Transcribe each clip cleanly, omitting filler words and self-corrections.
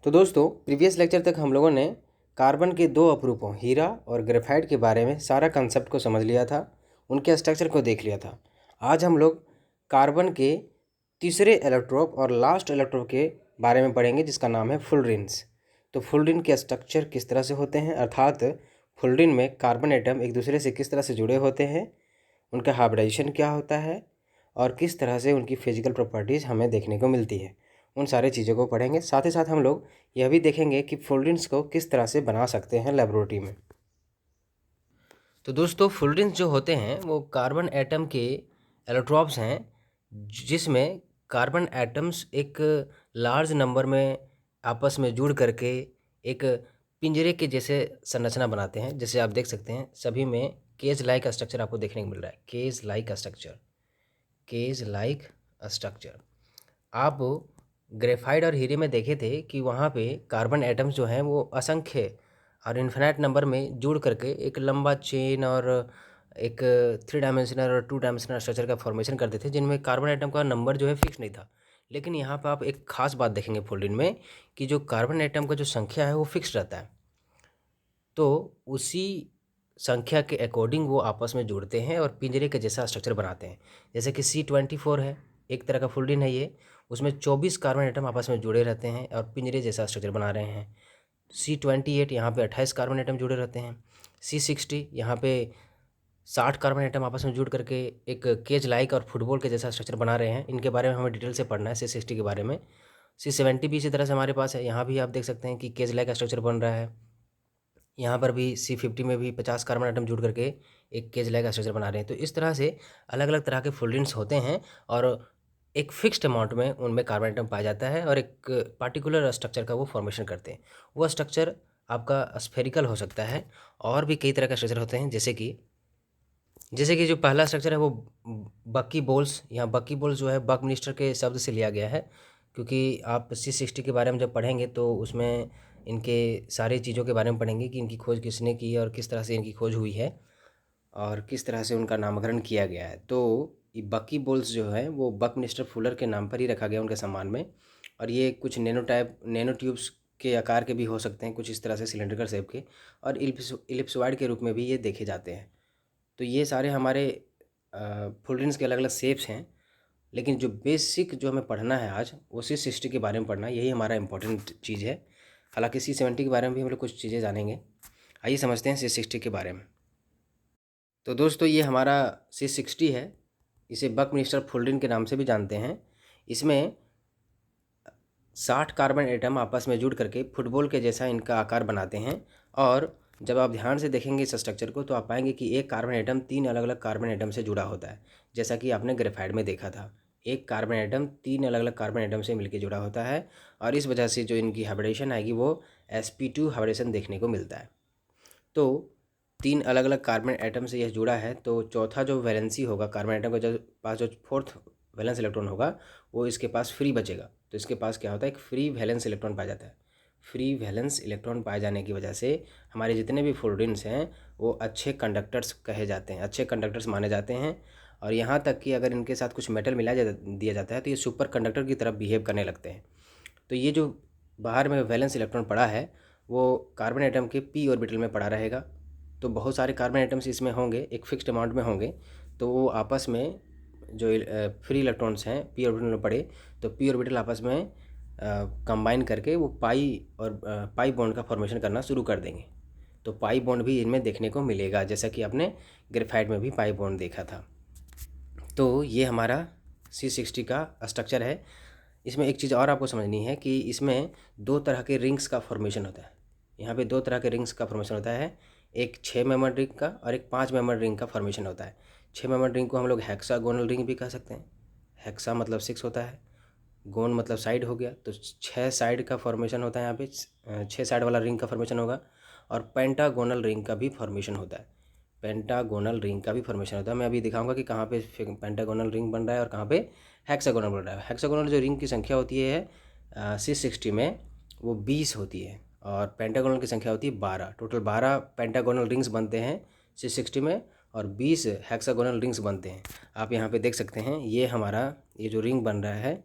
तो दोस्तों previous lecture तक हम लोगों ने कार्बन के दो अपरूपों हीरा और ग्रेफाइट के बारे में सारा कंसेप्ट को समझ लिया था, उनके स्ट्रक्चर को देख लिया था। आज हम लोग कार्बन के तीसरे इलेक्ट्रोप और लास्ट इलेक्ट्रोप के बारे में पढ़ेंगे जिसका नाम है फुलरिन्स। तो फुलरिन के स्ट्रक्चर किस तरह से होते हैं, अर्थात फुलरिन में कार्बन एटम एक दूसरे से किस तरह से जुड़े होते हैं, उनका हाइब्रिडाइजेशन क्या होता है और किस तरह से उनकी फिजिकल प्रॉपर्टीज़ हमें देखने को मिलती है, उन सारी चीज़ों को पढ़ेंगे। साथ ही साथ हम लोग यह भी देखेंगे कि फुलरिन्स को किस तरह से बना सकते हैं लेबोरेटरी में। तो दोस्तों फुलरिन्स जो होते हैं वो कार्बन एटम के एलोट्रॉप्स हैं जिसमें कार्बन एटम्स एक लार्ज नंबर में आपस में जुड़ करके एक पिंजरे के जैसे संरचना बनाते हैं। जैसे आप देख सकते हैं सभी में केज लाइक स्ट्रक्चर आपको देखने को मिल रहा है, cage like structure, cage like structure. आप ग्रेफाइट और हीरे में देखे थे कि वहाँ पे कार्बन एटम्स जो हैं वो असंख्य और इन्फिनाइट नंबर में जुड़ करके एक लंबा चेन और एक 3 डायमेंशनल और 2 डायमेंशनल स्ट्रक्चर का फॉर्मेशन करते थे जिनमें कार्बन एटम का नंबर जो है फिक्स नहीं था। लेकिन यहाँ पर आप एक खास बात देखेंगे फुलरिन में कि जो कार्बन एटम का जो संख्या है वो फिक्स रहता है, तो उसी संख्या के अकॉर्डिंग वो आपस में जुड़ते हैं और पिंजरे के जैसा स्ट्रक्चर बनाते हैं। जैसे कि C24 है, एक तरह का फुलरिन है ये, उसमें 24 कार्बन एटम आपस में जुड़े रहते हैं और पिंजरे जैसा स्ट्रक्चर बना रहे हैं। C28 यहाँ पे 28 कार्बन एटम जुड़े रहते हैं। C60 यहाँ पे 60 कार्बन एटम आपस में जुड़ करके एक केज लाइक और फुटबॉल के जैसा स्ट्रक्चर बना रहे हैं। इनके बारे में हमें डिटेल से पढ़ना है C60 के बारे में। C70 भी इसी तरह से हमारे पास है, यहाँ भी आप देख सकते हैं कि केज लाइक का स्ट्रक्चर बन रहा है। यहाँ पर भी C50 में भी 50 कार्बन आइटम जुड़ करके एक केज लाइक स्ट्रक्चर बना रहे हैं। तो इस तरह से अलग अलग तरह के फुलरिन्स होते हैं और एक फिक्स्ड अमाउंट में उनमें कार्बन आइटम पाया जाता है और एक पार्टिकुलर स्ट्रक्चर का वो फॉर्मेशन करते हैं। वो स्ट्रक्चर आपका स्फेरिकल हो सकता है और भी कई तरह के स्ट्रक्चर होते हैं, जैसे कि जो पहला स्ट्रक्चर है वो बक्की बोल्स। यहाँ बक्की बोल्स जो है बक मिनिस्टर के शब्द से लिया गया है, क्योंकि आप C60 के बारे में जब पढ़ेंगे तो उसमें इनके सारी चीज़ों के बारे में पढ़ेंगे कि इनकी खोज किसने की और किस तरह से इनकी खोज हुई है और किस तरह से उनका नामकरण किया गया है। तो ये बक्की बोल्स जो है वो बक मिनिस्टर फुलर के नाम पर ही रखा गया उनके सम्मान में। और ये कुछ नैनो ट्यूब्स के आकार के भी हो सकते हैं, कुछ इस तरह से सिलेंड्रिकल शेप के, और इलिप्सोइड के रूप में भी ये देखे जाते हैं। तो ये सारे हमारे फुलरिन्स के अलग अलग शेप्स हैं, लेकिन जो बेसिक जो हमें पढ़ना है आज वो C60 के बारे में पढ़ना है, यही हमारा इंपॉर्टेंट चीज़ है। हालांकि C70 के बारे में भी हम लोग कुछ चीज़ें जानेंगे। आइए समझते हैं C60 के बारे में। तो दोस्तों ये हमारा C60 है, इसे बक मिनिस्टर फुलरिन के नाम से भी जानते हैं। इसमें 60 कार्बन एटम आपस में जुड़ करके फुटबॉल के जैसा इनका आकार बनाते हैं। और जब आप ध्यान से देखेंगे इस स्ट्रक्चर को तो आप पाएंगे कि एक कार्बन एटम 3 अलग अलग कार्बन एटम से जुड़ा होता है, जैसा कि आपने ग्रेफाइट में देखा था। एक कार्बन एटम 3 अलग अलग कार्बन एटम से मिलकर जुड़ा होता है और इस वजह से जो इनकी हाइब्रिडेशन आएगी वो sp2 हाइब्रिडेशन देखने को मिलता है। तो 3 अलग अलग कार्बन एटम से यह जुड़ा है, तो चौथा जो वैलेंसी होगा कार्बन एटम का जो पास जो फोर्थ वैलेंस इलेक्ट्रॉन होगा वो इसके पास फ्री बचेगा। तो इसके पास क्या होता है, एक फ्री वैलेंस इलेक्ट्रॉन पाया जाता है। फ्री वैलेंस इलेक्ट्रॉन पाए जाने की वजह से हमारे जितने भी फुलरिन्स हैं वो अच्छे कंडक्टर्स कहे जाते हैं, अच्छे कंडक्टर्स माने जाते हैं। और यहाँ तक कि अगर इनके साथ कुछ मेटल दिया जाता है तो ये सुपर कंडक्टर की तरफ बिहेव करने लगते हैं। तो ये जो बाहर में वैलेंस इलेक्ट्रॉन पड़ा है वो कार्बन एटम के p ऑर्बिटल में पड़ा रहेगा। तो बहुत सारे कार्बन एटम्स इसमें होंगे, एक फिक्स्ड अमाउंट में होंगे, तो वो आपस में जो फ्री इलेक्ट्रॉन्स हैं p ऑर्बिटल में पड़े तो p ऑर्बिटल आपस में कंबाइन करके वो पाई और पाई बॉन्ड का फॉर्मेशन करना शुरू कर देंगे। तो पाई बॉन्ड भी इनमें देखने को मिलेगा, जैसा कि आपने ग्रेफाइट में भी पाई बॉन्ड देखा था। तो ये हमारा C60 का स्ट्रक्चर है। इसमें एक चीज़ और आपको समझनी है कि इसमें 2 तरह के रिंग्स का फॉर्मेशन होता है। यहाँ पे 2 तरह के रिंग्स का फॉर्मेशन होता है, एक 6 मेंबर रिंग का और एक 5 मेंबर रिंग का फॉर्मेशन होता है। 6 मेंबर रिंग को हम लोग हेक्सागोनल रिंग भी कह सकते हैं। हेक्सा मतलब 6 होता है, गोन मतलब साइड हो गया, तो 6 साइड का फॉर्मेशन होता है। यहाँ पे 6 साइड वाला रिंग का फॉर्मेशन होगा। और पेंटागोनल रिंग का भी फॉर्मेशन होता है, पेंटागोनल रिंग का भी फॉर्मेशन होता है। मैं अभी दिखाऊंगा कि कहाँ पे पेंटागोनल रिंग बन रहा है और कहाँ पे हेक्सागोनल बन रहा है। हेक्सागोनल जो रिंग की संख्या होती है C60 में वो 20 होती है और पेंटागोनल की संख्या होती है 12। टोटल 12 पेंटागोनल रिंग्स बनते हैं C60 में और 20 हेक्सागोनल रिंग्स बनते हैं। आप यहाँ पे देख सकते हैं ये जो रिंग बन रहा है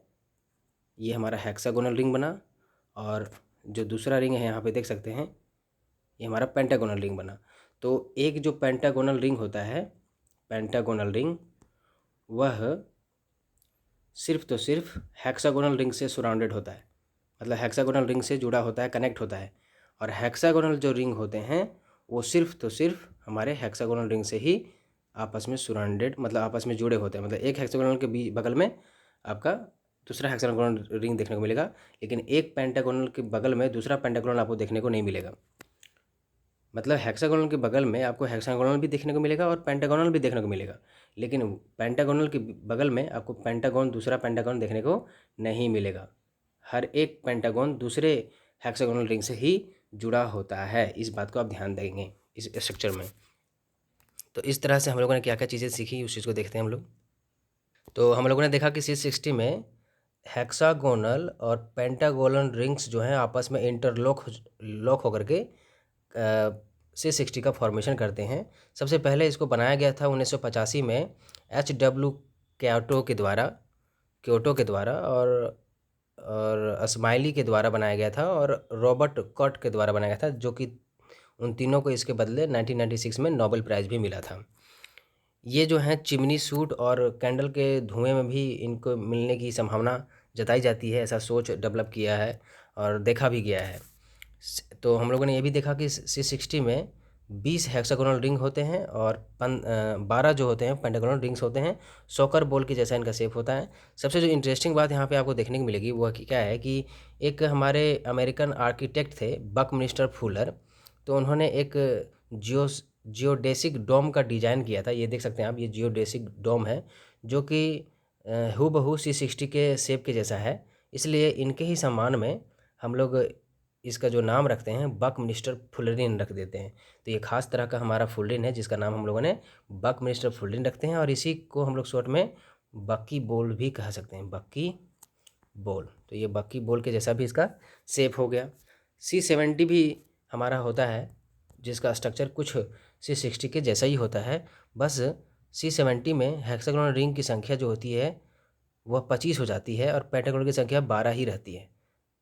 ये हमारा हेक्सागोनल रिंग बना और जो दूसरा रिंग है यहाँ पे देख सकते हैं, ये हमारा पेंटागोनल रिंग बना। तो एक जो पेंटागोनल रिंग होता है, पेंटागोनल रिंग, वह सिर्फ तो सिर्फ हेक्सागोनल रिंग से सराउंडेड होता है, मतलब हेक्सागोनल रिंग से जुड़ा होता है, कनेक्ट होता है। और हेक्सागोनल जो रिंग होते हैं वो सिर्फ तो सिर्फ हमारे हेक्सागोनल रिंग से ही आपस में सराउंडेड, मतलब आपस में जुड़े होते हैं। मतलब एक हेक्सागोनल के बगल में आपका दूसरा हेक्सागोनल रिंग देखने को मिलेगा, लेकिन एक पेंटागोनल के बगल में दूसरा पेंटागोनल आपको देखने को नहीं मिलेगा। मतलब हेक्सागोनल के बगल में आपको हेक्सागोनल भी देखने को मिलेगा और पेंटागोनल भी देखने को मिलेगा, लेकिन पेंटागोनल के बगल में आपको पेंटागोन, दूसरा पेंटागोन देखने को नहीं मिलेगा। हर एक पेंटागोन दूसरे हेक्सागोनल रिंग से ही जुड़ा होता है। इस बात को आप ध्यान देंगे इस स्ट्रक्चर में। तो इस तरह से हम लोगों ने क्या क्या चीज़ें सीखी उस चीज़ को देखते हैं हम लोग। तो हम लोगों ने देखा कि C60 में हेक्सागोनल और पेंटागोनल रिंग्स जो हैं आपस में लॉक होकर के C60 का फॉर्मेशन करते हैं। सबसे पहले इसको बनाया गया था 1985 में HW क्योटो के द्वारा और स्माइली के द्वारा बनाया गया था, और रॉबर्ट कॉट के द्वारा बनाया गया था, जो कि उन तीनों को इसके बदले 1996 में नोबेल प्राइज़ भी मिला था। ये जो हैं चिमनी सूट और कैंडल के धुएं में भी इनको मिलने की संभावना जताई जाती है, ऐसा सोच डेवलप किया है और देखा भी गया है। तो हम लोगों ने ये भी देखा कि C60 में 20 हेक्सागोनल रिंग होते हैं और 12 जो होते हैं पेंटागोनल रिंग्स होते हैं। सॉकर बॉल की जैसा इनका शेप होता है। सबसे जो इंटरेस्टिंग बात यहाँ पे आपको देखने को मिलेगी वह क्या है कि एक हमारे अमेरिकन आर्किटेक्ट थे बकमिस्टर फुलर, तो उन्होंने एक जियोडेसिक डोम का डिज़ाइन किया था। ये देख सकते हैं आप, ये जियोडेसिक डोम है जो कि हूबहू C60 के शेप के जैसा है। इसलिए इनके ही सम्मान में हम लोग इसका जो नाम रखते हैं बकमिस्टर फुलरिन रख देते हैं। तो ये खास तरह का हमारा फुलरिन है जिसका नाम हम लोगों ने बकमिस्टर फुलरिन रखते हैं, और इसी को हम लोग शॉर्ट में बक्की बॉल भी कह सकते हैं, बक्की बॉल। तो ये बक्की बॉल के जैसा भी इसका शेप हो गया। C70 भी हमारा होता है जिसका स्ट्रक्चर कुछ C60 के जैसा ही होता है, बस C70 में हेक्सागोनल रिंग की संख्या जो होती है वह 25 हो जाती है और पेंटागोनल की संख्या 12 ही रहती है।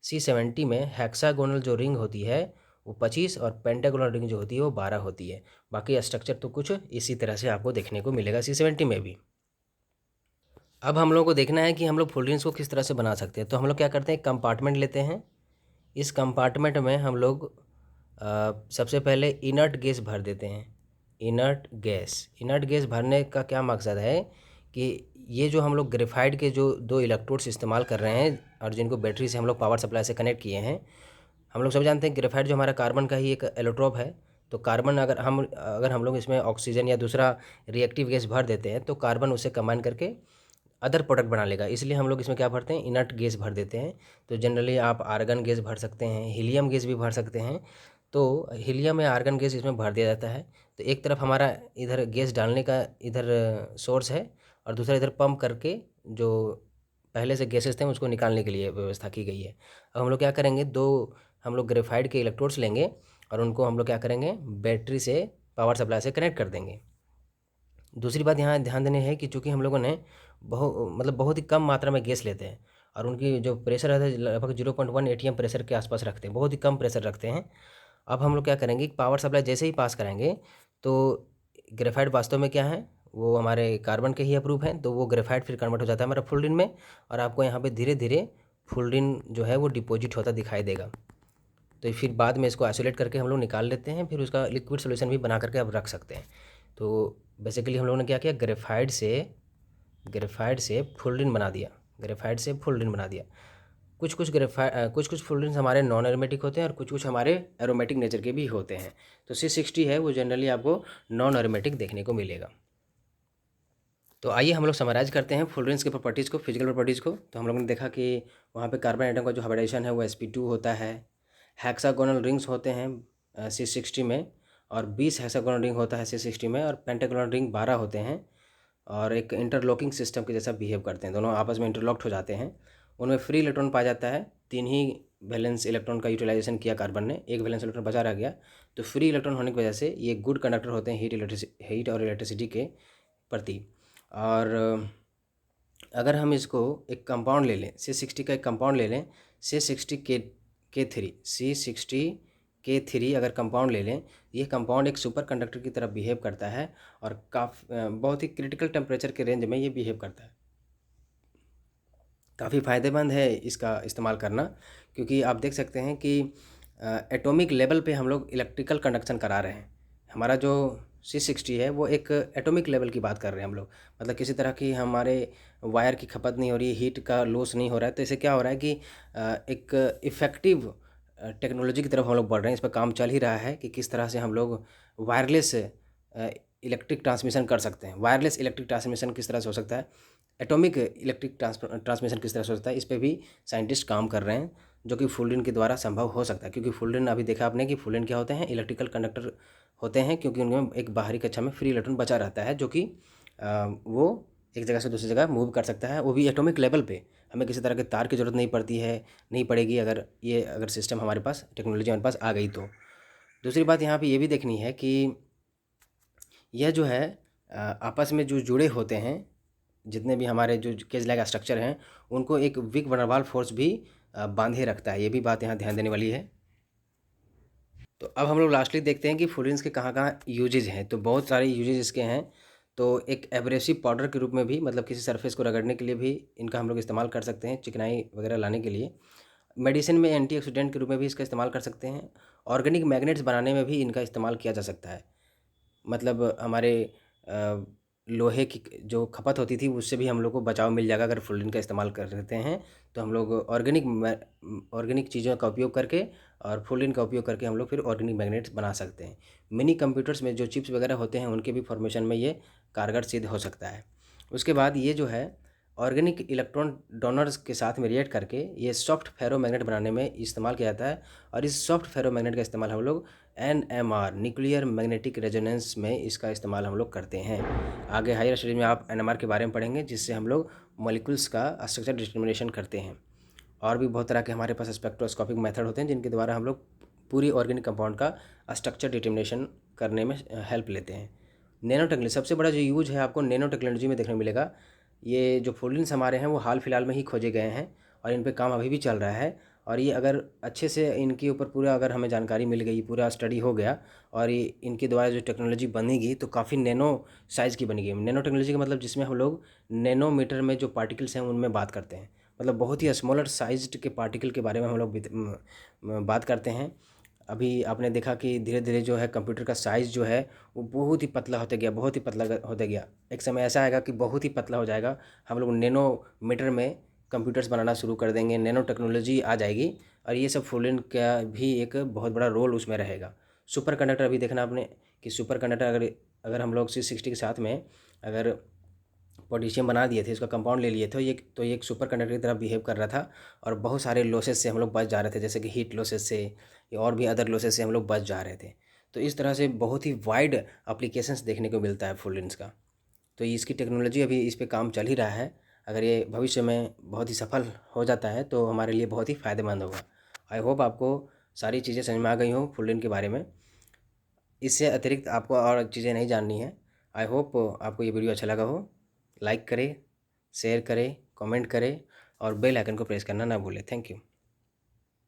C70 में हेक्सागोनल जो रिंग होती है वो 25 और पेंटागोनल रिंग जो होती है वो 12 होती है। बाकी स्ट्रक्चर तो कुछ इसी तरह से आपको देखने को मिलेगा C70 में भी। अब हम लोग को देखना है कि हम लोग फुलरिन्स को किस तरह से बना सकते हैं। तो हम लोग क्या करते हैं, कंपार्टमेंट लेते हैं। इस कंपार्टमेंट में हम लोग सबसे पहले इनर्ट गैस भर देते हैं। इनर्ट गैस भरने का क्या मकसद है कि ये जो हम लोग ग्रेफाइट के जो 2 इलेक्ट्रोड्स इस्तेमाल कर रहे हैं और जिनको बैटरी से हम लोग पावर सप्लाई से कनेक्ट किए हैं, हम लोग सब जानते हैं ग्रेफाइट जो हमारा कार्बन का ही एक एलोट्रोप है। तो कार्बन अगर हम लोग इसमें ऑक्सीजन या दूसरा रिएक्टिव गैस भर देते हैं तो कार्बन उसे कंबाइन करके अदर प्रोडक्ट बना लेगा। इसलिए हम लोग इसमें क्या भरते हैं, इनर्ट गैस भर देते हैं। तो जनरली आप आर्गन गैस भर सकते हैं, हीलियम गैस भी भर सकते हैं। तो हीलियम या आर्गन गैस इसमें भर दिया जाता है। तो एक तरफ हमारा इधर गैस डालने का इधर सोर्स है और दूसरा इधर पंप करके जो पहले से गैसेस थे उसको निकालने के लिए व्यवस्था की गई है। अब हम लोग क्या करेंगे, हम लोग ग्रेफाइट के इलेक्ट्रोड्स लेंगे और उनको हम लोग क्या करेंगे, बैटरी से पावर सप्लाई से कनेक्ट कर देंगे। दूसरी बात यहाँ ध्यान देनी है कि चूँकि हम लोगों ने बहुत ही कम मात्रा में गैस लेते हैं और उनकी जो प्रेशर है लगभग 0.1 ATM प्रेशर के आसपास रखते हैं, बहुत ही कम प्रेशर रखते हैं। अब हम लोग क्या करेंगे, पावर सप्लाई जैसे ही पास कराएंगे तो ग्रेफाइट वास्तव में क्या है, वो हमारे कार्बन के ही अप्रूव हैं, तो वो ग्रेफाइट फिर कन्वर्ट हो जाता है हमारा फुलरिन में, और आपको यहाँ पे धीरे धीरे फुलरिन जो है वो डिपॉजिट होता दिखाई देगा। तो फिर बाद में इसको आइसोलेट करके हम लोग निकाल लेते हैं, फिर उसका लिक्विड सोल्यूशन भी बना करके आप रख सकते हैं। तो बेसिकली हम लोगों ने क्या किया, ग्रेफाइट से फुलरिन बना दिया, कुछ कुछ फुलरिन्स हमारे नॉन एरोमेटिक होते हैं और कुछ कुछ हमारे एरोमेटिक नेचर के भी होते हैं। तो C60 है वो जनरली आपको नॉन एरोमेटिक देखने को मिलेगा। तो आइए हम लोग समराइज़ करते हैं फुलरिन्स के प्रॉपर्टीज़ को, फिजिकल प्रॉपर्टीज़ को। तो हम लोगों ने देखा कि वहाँ पे कार्बन एटम का जो हाइब्रिडेशन है वो sp2 होता है। हेक्सागोनल रिंग्स होते हैं C60 में, और 20 हेक्सागोनल रिंग होता है C60 में, और पेंटागोनल रिंग 12 होते हैं और एक इंटरलॉकिंग सिस्टम के जैसा बिहेव करते हैं, दोनों आपस में इंटरलॉक्ड हो जाते हैं। उनमें फ्री इलेक्ट्रॉन पाया जाता है, 3 ही वैलेंस इलेक्ट्रॉन का यूटिलाइजेशन किया कार्बन ने, एक वैलेंस इलेक्ट्रॉन बचा रह गया। तो फ्री इलेक्ट्रॉन होने की वजह से ये गुड कंडक्टर होते हैं हीट और इलेक्ट्रिसिटी के प्रति। और अगर हम इसको एक कंपाउंड ले लें, C60 का एक कंपाउंड ले लें, C60 C60K3 अगर कंपाउंड ले लें, ये कंपाउंड एक सुपर कंडक्टर की तरह बिहेव करता है और बहुत ही क्रिटिकल टेम्परेचर के रेंज में ये बिहेव करता है। काफ़ी फ़ायदेमंद है इसका इस्तेमाल करना, क्योंकि आप देख सकते हैं कि एटॉमिक लेवल पे हम लोग इलेक्ट्रिकल कंडक्शन करा रहे हैं। हमारा जो C60 है वो एक एटॉमिक लेवल की बात कर रहे हैं हम लोग, मतलब किसी तरह की हमारे वायर की खपत नहीं हो रही है, हीट का लॉस नहीं हो रहा है। तो इससे क्या हो रहा है कि एक इफ़ेक्टिव टेक्नोलॉजी की तरफ हम लोग बढ़ रहे हैं। इस पर काम चल ही रहा है कि किस तरह से हम लोग वायरलेस इलेक्ट्रिक ट्रांसमिशन कर सकते हैं। वायरलेस इलेक्ट्रिक ट्रांसमिशन किस तरह से हो सकता है, एटॉमिक इलेक्ट्रिक ट्रांसमिशन किस तरह से होता है, इस पे भी साइंटिस्ट काम कर रहे हैं, जो कि फुलरिन के द्वारा संभव हो सकता है। क्योंकि फुलरिन अभी देखा आपने कि फुलरिन क्या होते हैं, इलेक्ट्रिकल कंडक्टर होते हैं, क्योंकि उनमें एक बाहरी कक्षा में फ्री इलेक्ट्रॉन बचा रहता है, जो कि वो एक जगह से दूसरी जगह मूव कर सकता है, वो भी एटॉमिक लेवल पे। हमें किसी तरह के तार की ज़रूरत नहीं पड़ती है, नहीं पड़ेगी, अगर सिस्टम हमारे पास, टेक्नोलॉजी हमारे पास आ गई तो। दूसरी बात यहाँ पे ये भी देखनी है कि यह जो है आपस में जो जुड़े होते हैं, जितने भी हमारे जो केज लाइक स्ट्रक्चर हैं, उनको एक वीक वनरबाल फोर्स भी बांधे रखता है। ये भी बात यहाँ ध्यान देने वाली है। तो अब हम लोग लास्टली देखते हैं कि फुलरिन्स के कहाँ कहाँ यूजेज हैं। तो बहुत सारे यूजेज इसके हैं। तो एक एब्रेसिव पाउडर के रूप में भी, मतलब किसी सरफेस को रगड़ने के लिए भी इनका हम लोग इस्तेमाल कर सकते हैं, चिकनाई वगैरह लाने के लिए। मेडिसिन में एंटीऑक्सीडेंट के रूप में भी इसका इस्तेमाल कर सकते हैं। ऑर्गेनिक मैग्नेट्स बनाने में भी इनका इस्तेमाल किया जा सकता है। मतलब हमारे लोहे की जो खपत होती थी, उससे भी हम लोग को बचाव मिल जाएगा अगर फुलरिन का इस्तेमाल कर लेते हैं। तो हम लोग ऑर्गेनिक चीज़ों का उपयोग करके और फुलरिन का उपयोग करके हम लोग फिर ऑर्गेनिक मैग्नेट्स बना सकते हैं। मिनी कंप्यूटर्स में जो चिप्स वगैरह होते हैं, उनके भी फॉर्मेशन में ये कारगर सिद्ध हो सकता है। उसके बाद ये जो है ऑर्गेनिक इलेक्ट्रॉन डोनर्स के साथ में रिएक्ट करके ये सॉफ्ट फेरोमैग्नेट बनाने में इस्तेमाल किया जाता है। और इस सॉफ्ट फेरोमैग्नेट का इस्तेमाल हम लोग NMR, न्यूक्लियर मैग्नेटिक रेजोनेंस में इसका इस्तेमाल हम लोग करते हैं। आगे हायर स्टडीज में आप NMR के बारे में पढ़ेंगे, जिससे हम लोग मॉलिक्यूल्स का स्ट्रक्चर डिटर्मिनेशन करते हैं। और भी बहुत तरह के हमारे पास स्पेक्ट्रोस्कोपिक मेथड होते हैं, जिनके द्वारा हम लोग पूरी ऑर्गेनिक कंपाउंड का स्ट्रक्चर डिटर्मिनेशन करने में हेल्प लेते हैं। नैनो टेक्नोलॉजी, सबसे बड़ा जो यूज है आपको नैनो टेक्नोलॉजी में देखने को मिलेगा। ये जो फुलरिन्स हमारे हैं वो हाल फिलहाल में ही खोजे गए हैं और इन पे काम अभी भी चल रहा है। और ये अगर अच्छे से इनके ऊपर पूरा अगर हमें जानकारी मिल गई, पूरा स्टडी हो गया और ये इनके द्वारा जो टेक्नोलॉजी बनेगी तो काफ़ी नैनो साइज़ की बनेगी। नैनो टेक्नोलॉजी का मतलब जिसमें हम लोग नैनोमीटर में जो पार्टिकल्स हैं उनमें बात करते हैं, मतलब बहुत ही स्मॉलर साइज्ड के पार्टिकल के बारे में हम लोग बात करते हैं। अभी आपने देखा कि धीरे धीरे जो है कंप्यूटर का साइज़ जो है वो बहुत ही पतला होते गया, बहुत ही पतला होते गया। एक समय ऐसा आएगा कि बहुत ही पतला हो जाएगा। हम लोग नैनोमीटर में कंप्यूटर्स बनाना शुरू कर देंगे, नैनो टेक्नोलॉजी आ जाएगी और ये सब फुलरिन का भी एक बहुत बड़ा रोल उसमें रहेगा। सुपर कंडक्टर अभी देखना आपने कि सुपर कंडक्टर अगर हम लोग C60 के साथ में अगर पोटेशियम बना दिए थे, इसका कंपाउंड ले लिए थे, ये एक सुपर कंडक्टर की तरह बिहेव कर रहा था और बहुत सारे लॉसेस से हम लोग बच जा रहे थे, जैसे कि हीट लॉसेस से या और भी अदर लॉसेस से हम लोग बच जा रहे थे। तो इस तरह से बहुत ही वाइड एप्लीकेशंस देखने को मिलता है फुलरिन्स का। तो इसकी टेक्नोलॉजी अभी इस पे काम चल ही रहा है। अगर ये भविष्य में बहुत ही सफल हो जाता है तो हमारे लिए बहुत ही फ़ायदेमंद होगा। आई होप आपको सारी चीज़ें समझ में आ गई हों फुलरिन के बारे में। इससे अतिरिक्त आपको और चीज़ें नहीं जाननी है। आई होप आपको ये वीडियो अच्छा लगा हो। लाइक करें, शेयर करें, कमेंट करें और बेल आइकन को प्रेस करना ना भूलें। Thank you.